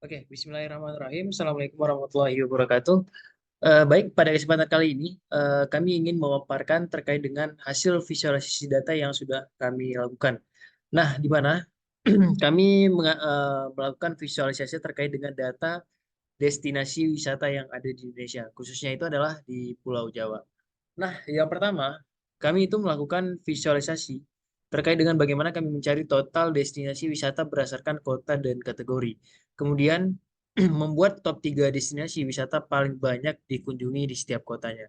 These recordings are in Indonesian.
Oke, Bismillahirrahmanirrahim. Assalamualaikum warahmatullahi wabarakatuh. Baik, pada kesempatan kali ini kami ingin memaparkan terkait dengan hasil visualisasi data yang sudah kami lakukan. Nah, di mana kami melakukan visualisasi terkait dengan data destinasi wisata yang ada di Indonesia, khususnya itu adalah di Pulau Jawa. Nah, yang pertama, kami itu melakukan visualisasi terkait dengan bagaimana kami mencari total destinasi wisata berdasarkan kota dan kategori. Kemudian membuat top 3 destinasi wisata paling banyak dikunjungi di setiap kotanya.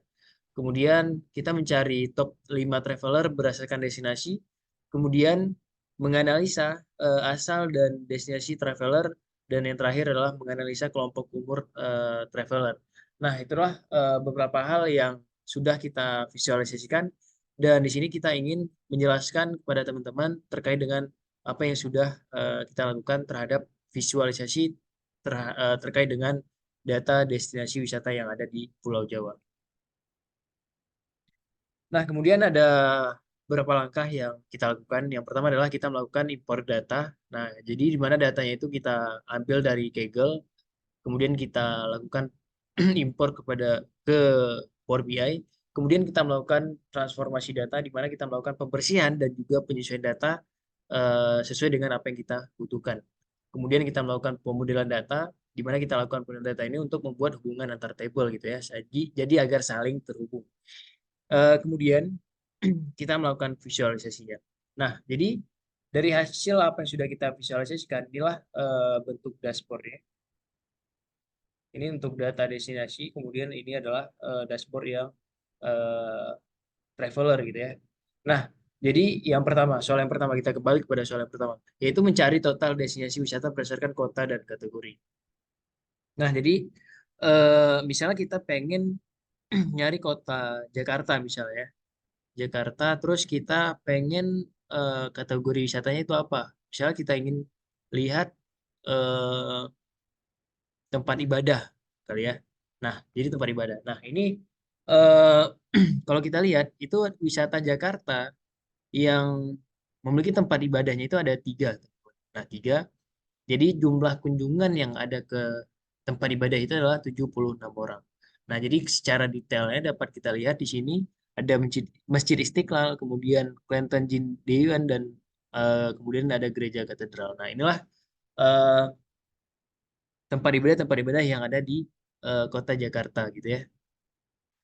Kemudian kita mencari top 5 traveler berdasarkan destinasi. Kemudian menganalisa asal dan destinasi traveler, dan yang terakhir adalah menganalisa kelompok umur traveler. Nah, itulah beberapa hal yang sudah kita visualisasikan, dan di sini kita ingin menjelaskan kepada teman-teman terkait dengan apa yang sudah kita lakukan terhadap visualisasi terkait dengan data destinasi wisata yang ada di Pulau Jawa. Nah, kemudian ada beberapa langkah yang kita lakukan. Yang pertama adalah kita melakukan import data. Nah, jadi di mana datanya itu kita ambil dari Kaggle, kemudian kita lakukan import ke Power BI, kemudian kita melakukan transformasi data di mana kita melakukan pembersihan dan juga penyesuaian data sesuai dengan apa yang kita butuhkan. Kemudian kita melakukan pemodelan data di mana kita lakukan pemodelan data ini untuk membuat hubungan antar table gitu ya. Jadi agar saling terhubung. Kemudian kita melakukan visualisasinya. Nah, jadi dari hasil apa yang sudah kita visualisasikan, inilah bentuk dashboardnya. Ini untuk data destinasi, kemudian ini adalah dashboard yang eh, traveler gitu ya. Nah, jadi soal yang pertama kita kembali kepada soal yang pertama, yaitu mencari total destinasi wisata berdasarkan kota dan kategori. Nah, jadi misalnya kita pengen nyari kota Jakarta misalnya ya. Jakarta, terus kita pengen kategori wisatanya itu apa? Misalnya kita ingin lihat eh, tempat ibadah kali ya. Nah, jadi tempat ibadah. Nah, ini eh, kalau kita lihat itu wisata Jakarta yang memiliki tempat ibadahnya itu ada tiga. Nah, tiga. Jadi jumlah kunjungan yang ada ke tempat ibadah itu adalah 76 orang. Nah, jadi secara detailnya dapat kita lihat di sini ada Masjid Istiqlal, kemudian Kelenteng Jindewan, dan kemudian ada gereja katedral. Nah, inilah eh, tempat ibadah yang ada di kota Jakarta gitu ya.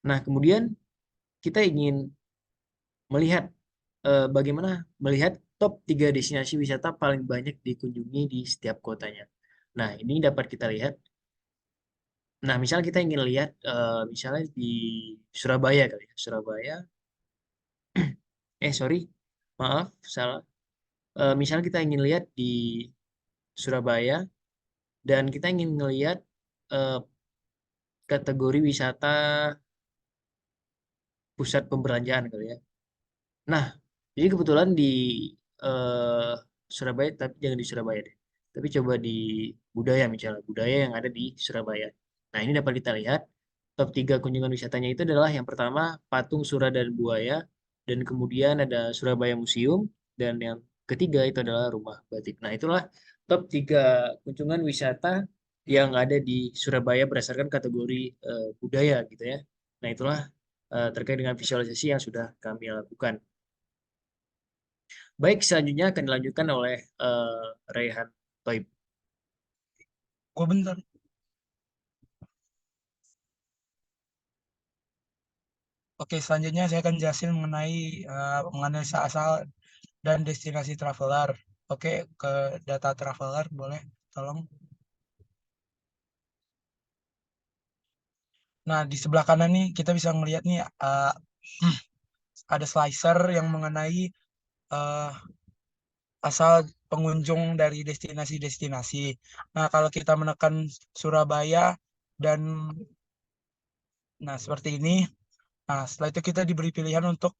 Nah, kemudian kita ingin melihat bagaimana melihat top 3 destinasi wisata paling banyak dikunjungi di setiap kotanya. Nah, ini dapat kita lihat. Nah, misalnya kita ingin lihat, misalnya di Surabaya kali ya. Surabaya, sorry, maaf, salah. Misalnya kita ingin lihat di Surabaya, dan kita ingin melihat eh, kategori wisata pusat pembelanjaan kali ya. Nah, jadi kebetulan di eh, Surabaya, tapi jangan di Surabaya deh. Tapi coba di budaya misalnya, budaya yang ada di Surabaya. Nah, ini dapat kita lihat top 3 kunjungan wisatanya itu adalah yang pertama Patung Sura dan Buaya, dan kemudian ada Surabaya Museum, dan yang ketiga itu adalah Rumah Batik. Nah, itulah top 3 kunjungan wisata yang ada di Surabaya berdasarkan kategori budaya gitu ya. Nah, itulah terkait dengan visualisasi yang sudah kami lakukan. Baik, selanjutnya akan dilanjutkan oleh Raihan Toib. Gue bentar. Oke, selanjutnya saya akan jelasin mengenai menganalisa asal dan destinasi traveler. Oke, ke data traveler boleh tolong. Nah, di sebelah kanan nih kita bisa melihat nih ada slicer yang mengenai eh, asal pengunjung dari destinasi-destinasi. Nah, kalau kita menekan Surabaya dan nah seperti ini. Nah, setelah itu kita diberi pilihan untuk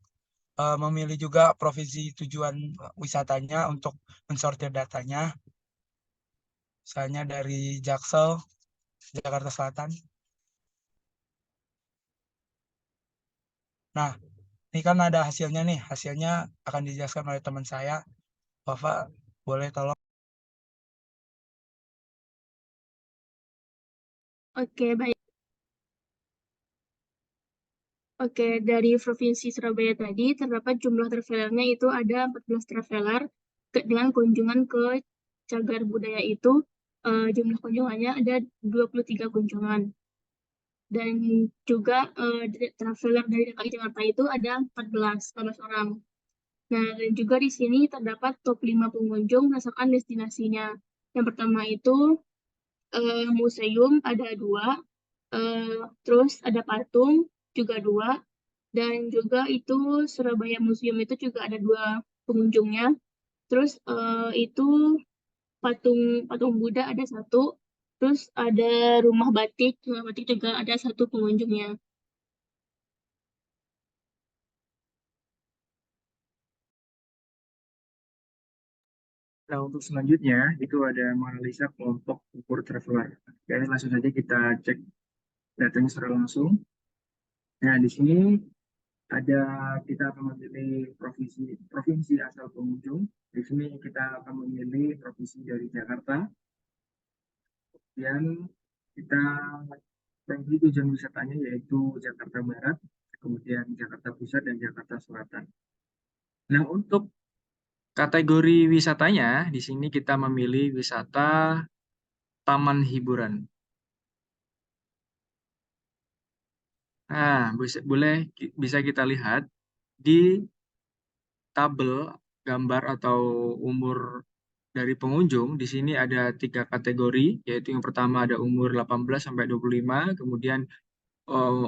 memilih juga provinsi tujuan wisatanya untuk mensortir datanya. Misalnya dari Jaksel, Jakarta Selatan. Nah, ini kan ada hasilnya nih. Hasilnya akan dijelaskan oleh teman saya. Bapak boleh tolong. Oke, baik. Oke, dari Provinsi Surabaya tadi terdapat jumlah travelernya itu ada 14 traveler dengan kunjungan ke Cagar Budaya itu jumlah kunjungannya ada 23 kunjungan. Dan juga traveler dari DKI Jakarta itu ada 14 orang. Nah, dan juga di sini terdapat top 5 pengunjung berdasarkan destinasinya. Yang pertama itu museum ada 2, terus ada patung juga 2, dan juga itu Surabaya Museum itu juga ada 2 pengunjungnya. Terus itu patung patung Buddha ada 1, terus ada rumah batik juga ada 1 pengunjungnya. Nah, untuk selanjutnya itu ada menganalisa kelompok ukur traveler. Oke, langsung saja kita cek datanya secara langsung. Nah, di sini ada kita akan memilih provinsi asal pengunjung. Di sini kita akan memilih provinsi dari Jakarta. Dan kita provinsi tujuan wisatanya yaitu Jakarta Barat, kemudian Jakarta Pusat dan Jakarta Selatan. Nah, untuk kategori wisatanya di sini kita memilih wisata taman hiburan. Nah, bisa kita lihat di tabel gambar atau umur dari pengunjung. Di sini ada 3 kategori, yaitu yang pertama ada umur 18 sampai 25, kemudian eh,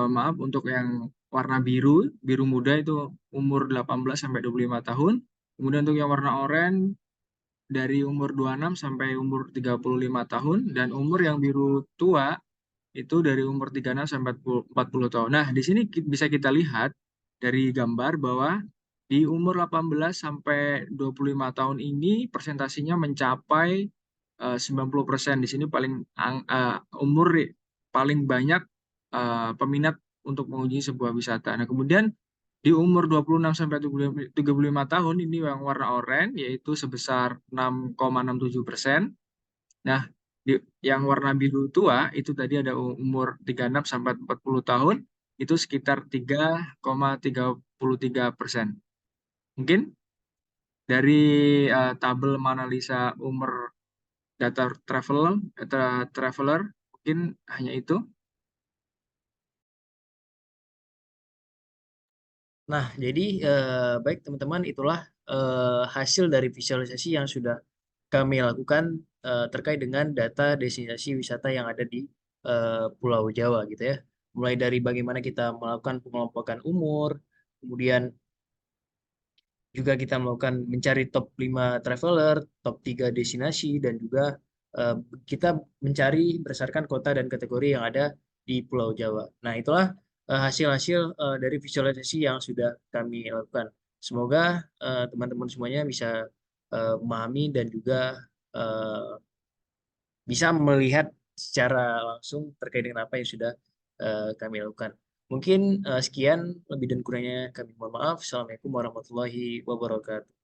maaf untuk yang warna biru, biru muda itu umur 18 sampai 25 tahun. Kemudian untuk yang warna oranye dari umur 26 sampai umur 35 tahun dan umur yang biru tua itu dari umur 36 sampai 40 tahun. Nah, di sini bisa kita lihat dari gambar bahwa di umur 18 sampai 25 tahun ini presentasinya mencapai 90%. Di sini umur paling banyak peminat untuk mengunjungi sebuah wisata. Nah, kemudian di umur 26 sampai 35 tahun ini yang warna oranye yaitu sebesar 6,67%. Nah, yang warna biru tua itu tadi ada umur 36 sampai 40 tahun itu sekitar 3,33%. Mungkin dari tabel menganalisa umur data traveler mungkin hanya itu. Nah, jadi baik teman-teman, itulah hasil dari visualisasi yang sudah kami lakukan terkait dengan data destinasi wisata yang ada di Pulau Jawa gitu ya. Mulai dari bagaimana kita melakukan pengelompokan umur, kemudian juga kita melakukan mencari top 5 traveler, top 3 destinasi, dan juga eh, kita mencari berdasarkan kota dan kategori yang ada di Pulau Jawa. Nah, itulah hasil-hasil dari visualisasi yang sudah kami lakukan. Semoga teman-teman semuanya bisa memahami dan juga eh, bisa melihat secara langsung terkait dengan apa yang sudah kami lakukan. Mungkin sekian, lebih dan kurangnya kami mohon maaf. Assalamualaikum warahmatullahi wabarakatuh.